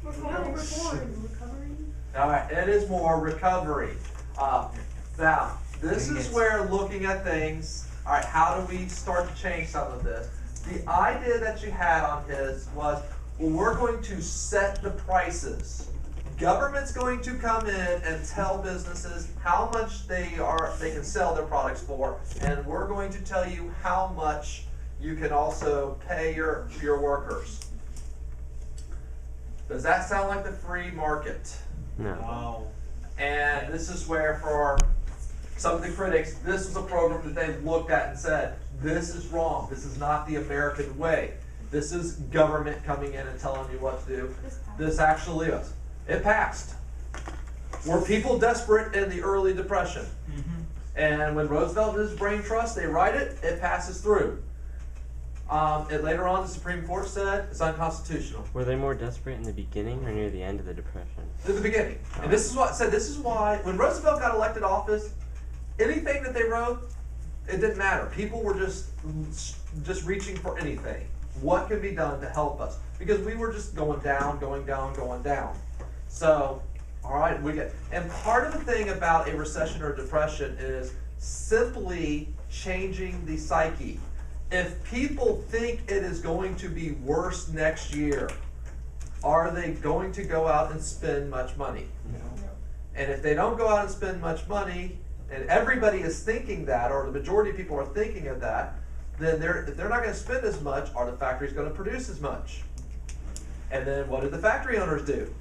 S2: Recovery.
S1: All right, it is more recovery. Now, this is where looking at things, all right, how do we start to change some of this? The idea that you had on his was, well, we're going to set the prices. Government's going to come in and tell businesses how much they can sell their products for, and we're going to tell you how much you can also pay your workers. Does that sound like the free market?
S4: No.
S3: Wow.
S1: And this is where, for some of the critics, this was a program that they looked at and said, this is wrong. This is not the American way. This is government coming in and telling you what to do. This actually is. It passed. Were people desperate in the early Depression?
S3: Mm-hmm.
S1: And when Roosevelt and his brain trust, they write it, it passes through. And later on, the Supreme Court said it's unconstitutional.
S4: Were they more desperate in the beginning or near the end of the Depression?
S1: At the beginning. And this is what said, this is why, when Roosevelt got elected office, anything that they wrote, it didn't matter. People were just reaching for anything. What can be done to help us? Because we were just going down, going down, going down. So, all right, and part of the thing about a recession or depression is simply changing the psyche. If people think it is going to be worse next year, are they going to go out and spend much money?
S3: No.
S1: And if they don't go out and spend much money, and everybody is thinking that, or the majority of people are thinking of that, then if they're not going to spend as much, are the factories going to produce as much? And then what did the factory owners do?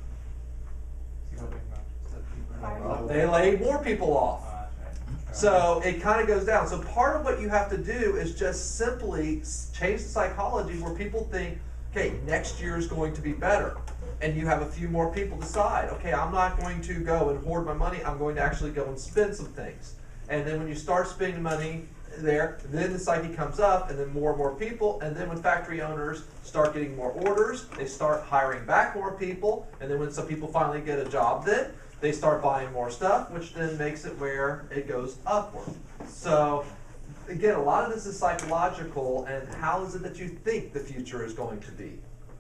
S1: They laid more people off. So it kind of goes down. So part of what you have to do is just simply change the psychology where people think, okay, next year is going to be better. And you have a few more people decide, okay, I'm not going to go and hoard my money, I'm going to actually go and spend some things. And then when you start spending money there, then the psyche comes up, and then more people, and then when factory owners start getting more orders, they start hiring back more people, and then when some people finally get a job, then they start buying more stuff, which then makes it where it goes upward. So again, a lot of this is psychological, and how is it that you think the future is going to be?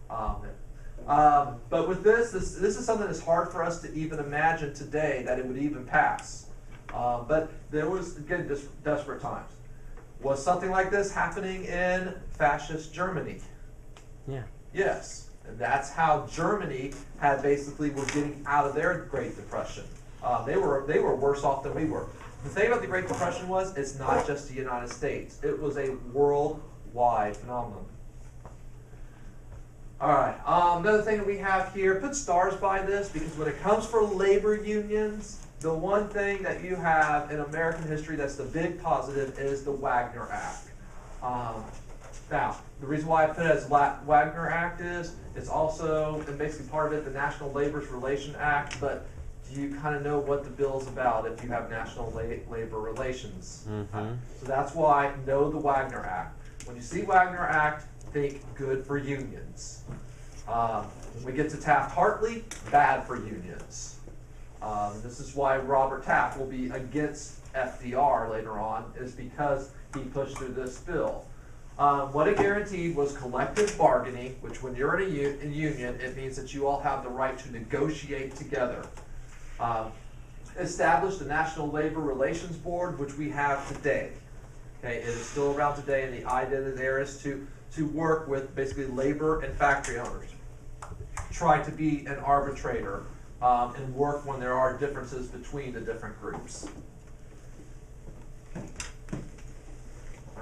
S1: But with this is something that's hard for us to even imagine today that it would even pass. But there was, again, just desperate times. Was something like this happening in fascist Germany?
S4: Yeah.
S1: Yes. And that's how Germany had basically was getting out of their Great Depression. They were worse off than we were. The thing about the Great Depression was it's not just the United States. It was a worldwide phenomenon. All right. Another thing that we have here, put stars by this, because when it comes for labor unions, the one thing that you have in American history that's the big positive is the Wagner Act. Now, the reason why I put it as Wagner Act is, it's also, and basically part of it, the National Labor Relations Act, but do you kind of know what the bill is about if you have national labor relations? So that's why know the Wagner Act. When you see Wagner Act, think good for unions. When we get to Taft-Hartley, bad for unions. This is why Robert Taft will be against FDR later on, is because he pushed through this bill. What it guaranteed was collective bargaining, which when you're in a union, it means that you all have the right to negotiate together. Established the National Labor Relations Board, which we have today. Okay, it is still around today, and the idea there is to work with basically labor and factory owners. Try to be an arbitrator and work when there are differences between the different groups.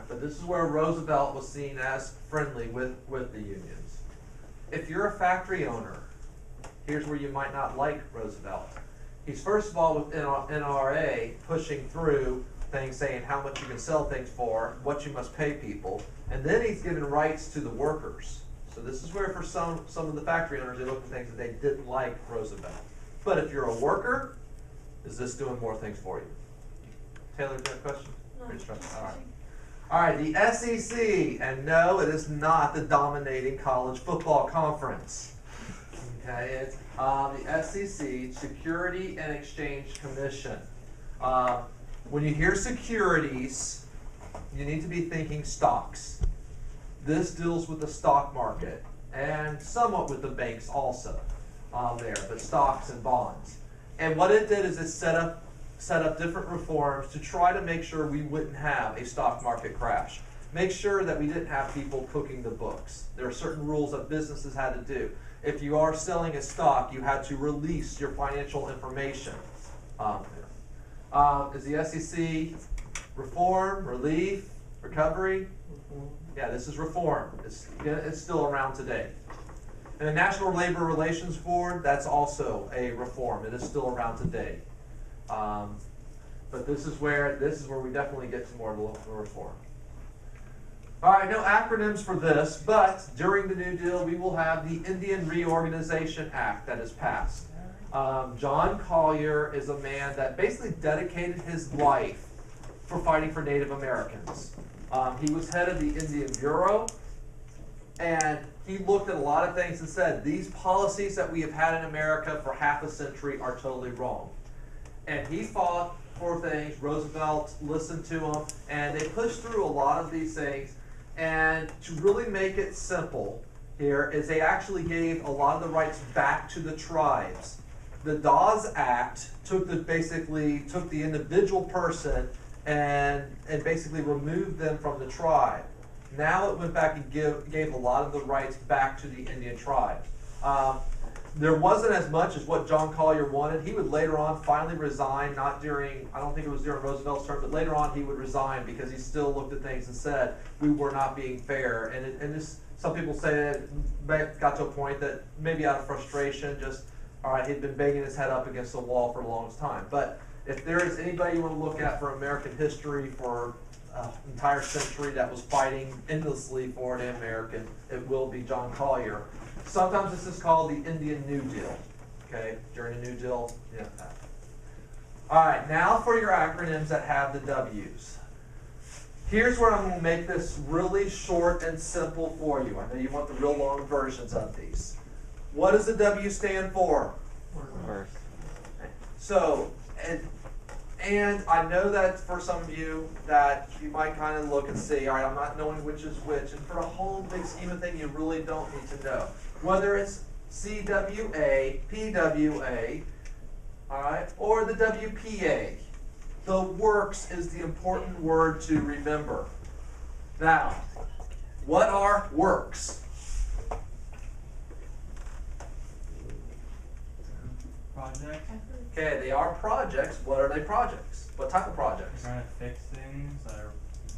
S1: But this is where Roosevelt was seen as friendly with the unions. If you're a factory owner, here's where you might not like Roosevelt. He's first of all with NRA pushing through things saying how much you can sell things for, what you must pay people, and then he's giving rights to the workers. So this is where for some of the factory owners, they looked at things that they didn't like Roosevelt. But if you're a worker, is this doing more things for you? Taylor, do you have a question?
S2: No.
S1: All right, the SEC, and no, it is not the dominating college football conference. Okay, it's the SEC, Security and Exchange Commission. When you hear securities, you need to be thinking stocks. This deals with the stock market and somewhat with the banks also there, but stocks and bonds. And what it did is it set up different reforms to try to make sure we wouldn't have a stock market crash. Make sure that we didn't have people cooking the books. There are certain rules that businesses had to do. If you are selling a stock, you had to release your financial information. Is the SEC reform, relief, recovery? Yeah, this is reform. It's still around today. And the National Labor Relations Board, that's also a reform. It is still around today. But this is where we definitely get to more reform. All right, no acronyms for this, but during the New Deal, we will have the Indian Reorganization Act that is passed. John Collier is a man that basically dedicated his life for fighting for Native Americans. He was head of the Indian Bureau, and he looked at a lot of things and said, these policies that we have had in America for half a century are totally wrong. And he fought for things. Roosevelt listened to him, and they pushed through a lot of these things. And to really make it simple here is they actually gave a lot of the rights back to the tribes. The Dawes Act basically took the individual person and basically removed them from the tribe. Now it went back and gave a lot of the rights back to the Indian tribes. There wasn't as much as what John Collier wanted. He would later on finally resign, not during, I don't think it was during Roosevelt's term, but later on he would resign because he still looked at things and said, we were not being fair. And this, some people say it got to a point that maybe out of frustration, just, all right, he'd been banging his head up against the wall for the longest time. But if there is anybody you want to look at for American history for an entire century that was fighting endlessly for an American, it will be John Collier. Sometimes this is called the Indian New Deal. Okay, during the New Deal, yeah. All right, now for your acronyms that have the W's. Here's where I'm going to make this really short and simple for you. I know you want the real long versions of these. What does the W stand for?
S4: Work.
S1: So, and I know that for some of you that you might kind of look and see, all right, I'm not knowing which is which, and for a whole big scheme of thing, you really don't need to know. Whether it's CWA, PWA, all right, or the WPA, the works is the important word to remember. Now, what are works?
S3: Project.
S1: Okay, they are projects. What are they projects? What type of projects?
S3: Trying to fix things that are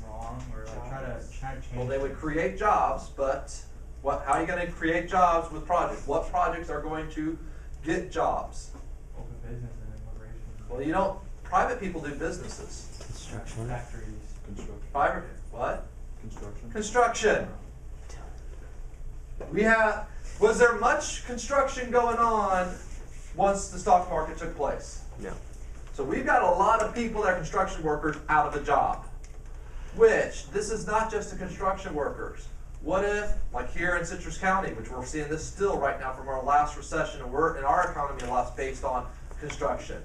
S3: wrong, or like try to change.
S1: Well, they would create jobs, but how are you going to create jobs with projects? What projects are going to get jobs?
S3: Open business and immigration.
S1: Well, you don't. Private people do businesses.
S4: Construction.
S3: Factories.
S5: Construction.
S1: Private what?
S5: Construction.
S1: Construction. Was there much construction going on once the stock market took place.
S4: No.
S1: So we've got a lot of people that are construction workers out of a job. Which, this is not just the construction workers. What if, like here in Citrus County, which we're seeing this still right now from our last recession, and we're in our economy a lot's based on construction.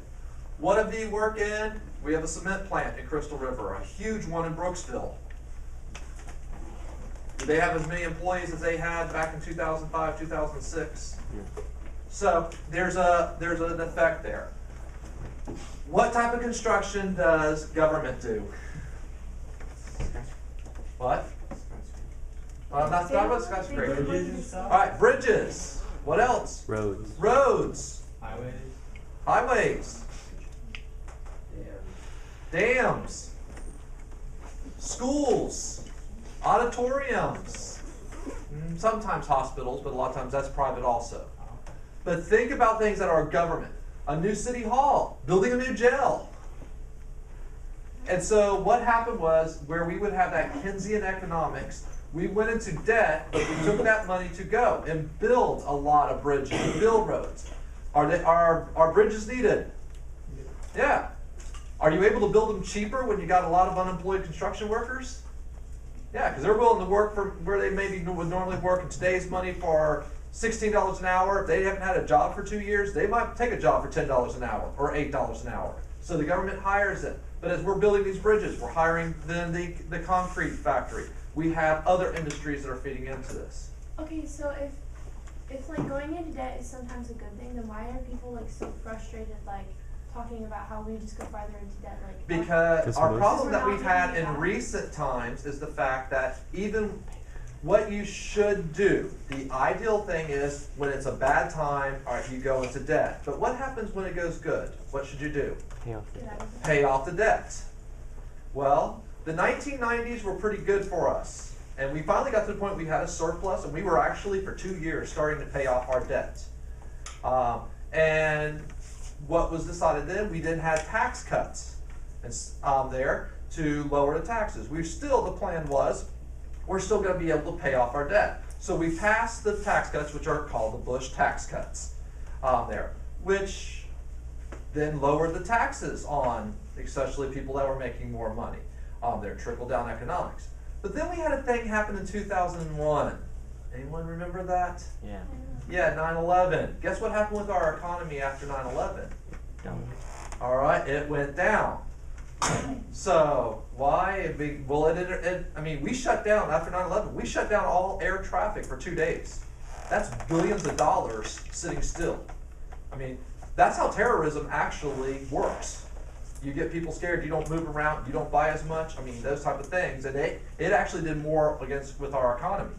S1: What if you work in, we have a cement plant in Crystal River, a huge one in Brooksville. Do they have as many employees as they had back in 2005, 2006?
S4: Yeah.
S1: So there's an effect there. What type of construction does government do? What? Not about skyscrapers.
S3: Bridges and stuff?
S1: All right, bridges. What else?
S4: Roads.
S1: Roads.
S3: Highways?
S1: Highways. Dams. Schools. Auditoriums. Sometimes hospitals, but a lot of times that's private also. But think about things that are government. A new city hall, building a new jail. And so what happened was, where we would have that Keynesian economics, we went into debt, but we took that money to go and build a lot of bridges, build roads. Are bridges needed? Yeah. Are you able to build them cheaper when you got a lot of unemployed construction workers? Yeah, because they're willing to work for where they maybe would normally work in today's money for $16 an hour. If they haven't had a job for 2 years, they might take a job for $10 an hour or $8 an hour. So the government hires them. But as we're building these bridges, we're hiring then the concrete factory. We have other industries that are feeding into this.
S2: Okay, so if like going into debt is sometimes a good thing, then why are people like so frustrated, like talking about how we just go farther into debt, like?
S1: Because our problem that we've had in
S2: We're not
S1: recent times is the fact that even what you should do, the ideal thing is when it's a bad time, all right, you go into debt. But what happens when it goes good? What should you do?
S4: Pay off the
S2: Get
S4: debt.
S2: out of debt.
S1: Pay off the debt. Well, the 1990s were pretty good for us. And we finally got to the point we had a surplus, and we were actually for 2 years starting to pay off our debt. And what was decided then, we then had tax cuts there to lower the taxes. The plan was, we're still going to be able to pay off our debt. So we passed the tax cuts, which are called the Bush tax cuts there, which then lowered the taxes on especially people that were making more money. Their trickle-down economics. But then we had a thing happen in 2001. Anyone remember that?
S4: Yeah.
S1: Yeah, 9/11. Guess what happened with our economy after 9/11?
S4: Down.
S1: All right, it went down. So why? Well, I mean, we shut down after 9/11. We shut down all air traffic for 2 days. That's billions of dollars sitting still. I mean, that's how terrorism actually works. You get people scared, you don't move around, you don't buy as much, I mean, those type of things. And it actually did more with our economy.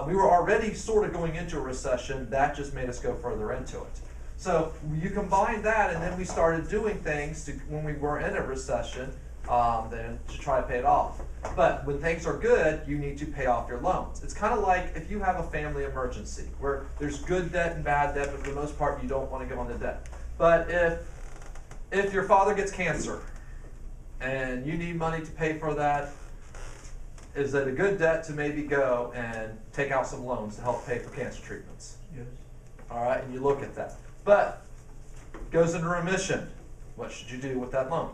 S1: We were already sort of going into a recession, that just made us go further into it. So you combine that, and then we started doing things when we were in a recession, then to try to pay it off. But when things are good, you need to pay off your loans. It's kind of like if you have a family emergency, where there's good debt and bad debt, but for the most part, you don't want to go into debt. But if your father gets cancer and you need money to pay for that, is it a good debt to maybe go and take out some loans to help pay for cancer treatments?
S3: Yes.
S1: All right, and you look at that. But goes into remission. What should you do with that loan?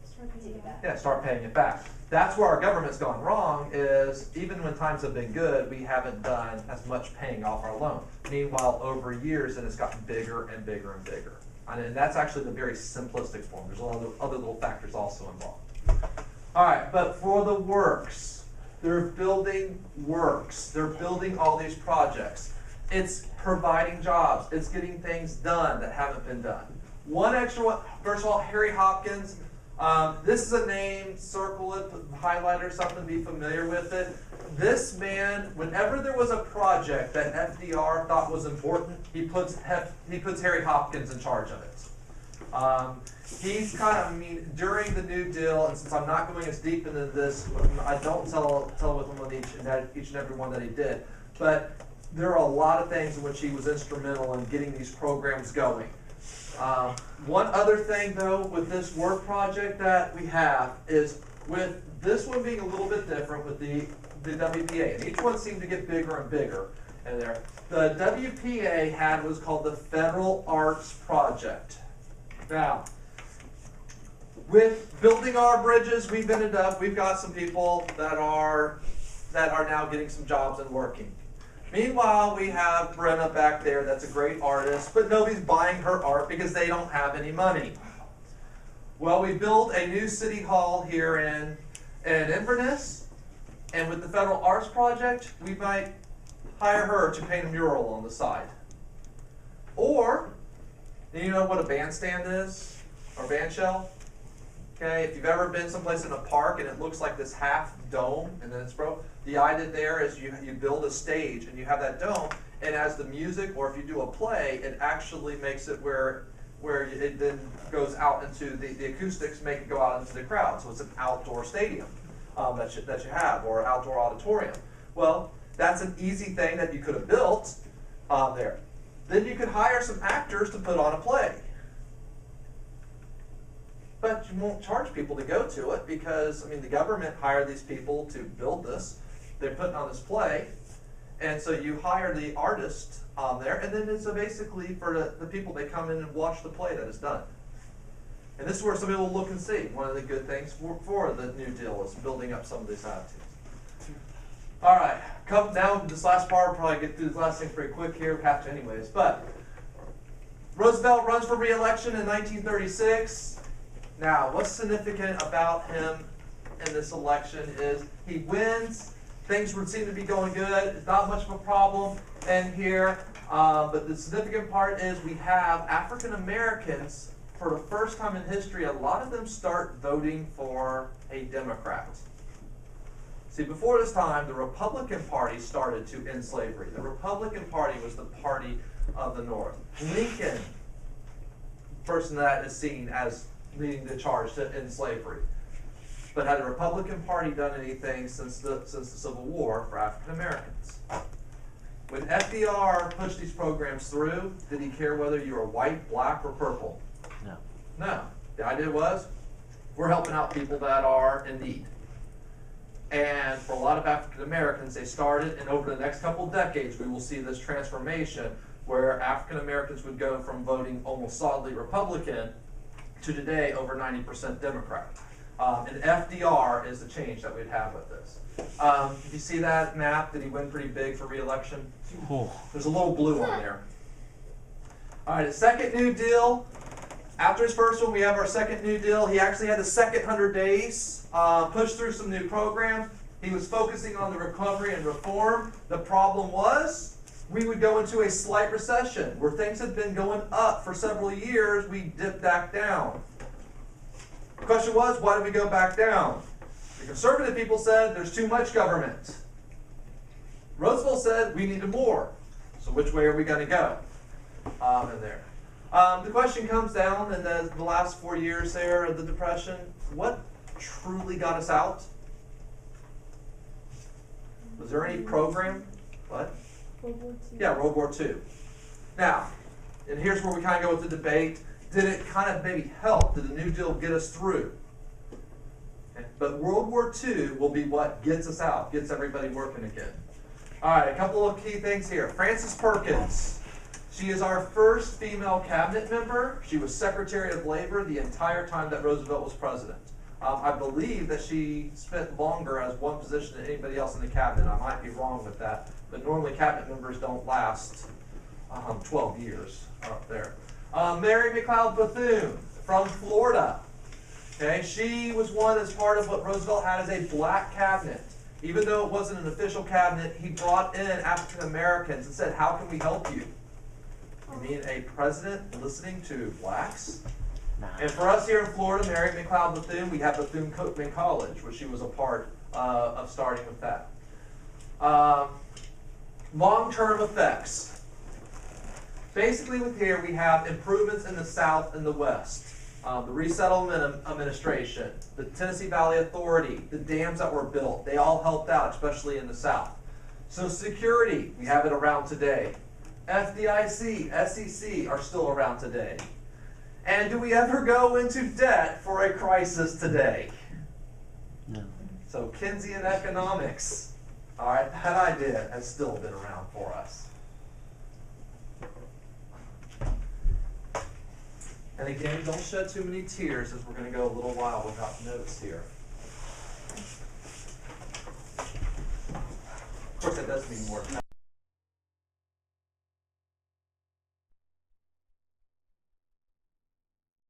S2: Start paying it back.
S1: Yeah, start paying it back. That's where our government's gone wrong, is even when times have been good, we haven't done as much paying off our loan. Meanwhile, over years, and it's gotten bigger and bigger and bigger. And that's actually the very simplistic form. There's a lot of other little factors also involved. All right, but for the works, they're building works. They're building all these projects. It's providing jobs. It's getting things done that haven't been done. One extra one, first of all, Harry Hopkins. This is a name, circle it, highlight or something, be familiar with it. This man, whenever there was a project that FDR thought was important, he puts Harry Hopkins in charge of it. He's kind of, I mean, during the New Deal, and since I'm not going as deep into this, I don't tell with him on each and every one that he did, but there are a lot of things in which he was instrumental in getting these programs going. One other thing, though, with this work project that we have is with this one being a little bit different with the WPA, and each one seemed to get bigger and bigger. And there. The WPA had what was called the Federal Arts Project. Now, with building our bridges, we've got some people that are now getting some jobs and working. Meanwhile, we have Brenna back there that's a great artist, but nobody's buying her art because they don't have any money. Well, we built a new city hall here in Inverness, and with the Federal Arts Project, we might hire her to paint a mural on the side. Or, you know what a bandstand is? Or bandshell? Okay, if you've ever been someplace in a park and it looks like this half dome and then it's broke, the idea there is you build a stage and you have that dome, and as the music, or if you do a play, it actually makes it where it then goes out into the acoustics make it go out into the crowd. So it's an outdoor stadium that you have, or outdoor auditorium. Well, that's an easy thing that you could have built there. Then you could hire some actors to put on a play. But you won't charge people to go to it because, I mean, the government hired these people to build this. They're putting on this play. And so you hire the artist there, and then it's basically for the people, they come in and watch the play that is done. And this is where some people will look and see. One of the good things for the New Deal is building up some of these attitudes. All right, now this last part, we'll probably get through this last thing pretty quick here. We have to anyways. But Roosevelt runs for re-election in 1936. Now, what's significant about him in this election is he wins. Things would seem to be going good. It's not much of a problem in here. But the significant part is we have African Americans, for the first time in history, a lot of them start voting for a Democrat. See, before this time, the Republican Party started to end slavery. The Republican Party was the party of the North. Lincoln, person that is seen as leading the charge to end slavery. But had the Republican Party done anything since the Civil War for African Americans? When FDR pushed these programs through, did he care whether you were white, black, or purple?
S4: No.
S1: No. The idea was, we're helping out people that are in need. And for a lot of African Americans, they started, and over the next couple of decades, we will see this transformation where African Americans would go from voting almost solidly Republican to today over 90% Democrat. And FDR is the change that we'd have with this. If you see that map, did he win pretty big for re-election? There's a little blue on there. All right, the second New Deal. After his first one, we have our second New Deal. He actually had the second 100 days, pushed through some new programs. He was focusing on the recovery and reform. The problem was, we would go into a slight recession. Where things had been going up for several years, we dipped back down. The question was, why did we go back down? The conservative people said, there's too much government. Roosevelt said, we needed more. So which way are we going to go? In there. The question comes down in the last 4 years there of the Depression, what truly got us out? Was there any program? What?
S2: World War II.
S1: Yeah, World War II. Now, and here's where we kind of go with the debate. Did it kind of maybe help? Did the New Deal get us through? Okay. But World War II will be what gets us out, gets everybody working again. All right, a couple of key things here. Frances Perkins. She is our first female cabinet member. She was Secretary of Labor the entire time that Roosevelt was president. I believe that she spent longer as one position than anybody else in the cabinet. I might be wrong with that, but normally cabinet members don't last 12 years up there. Mary McLeod Bethune from Florida. Okay, she was one as part of what Roosevelt had as a black cabinet. Even though it wasn't an official cabinet, he brought in African Americans and said, how can we help you? You mean a president listening to blacks?
S4: Nah.
S1: And for us here in Florida, Mary McLeod Bethune, we have Bethune-Cookman College, which she was a part of starting with that. Long-term effects. Basically with here we have improvements in the South and the West. The Resettlement Administration, the Tennessee Valley Authority, the dams that were built, they all helped out, especially in the South. Social Security, we have it around today. FDIC, SEC are still around today. And do we ever go into debt for a crisis today?
S4: No.
S1: So Keynesian economics. Alright, that idea has still been around for us. And again, don't shed too many tears as we're going to go a little while without notes here. Of course, that does mean more.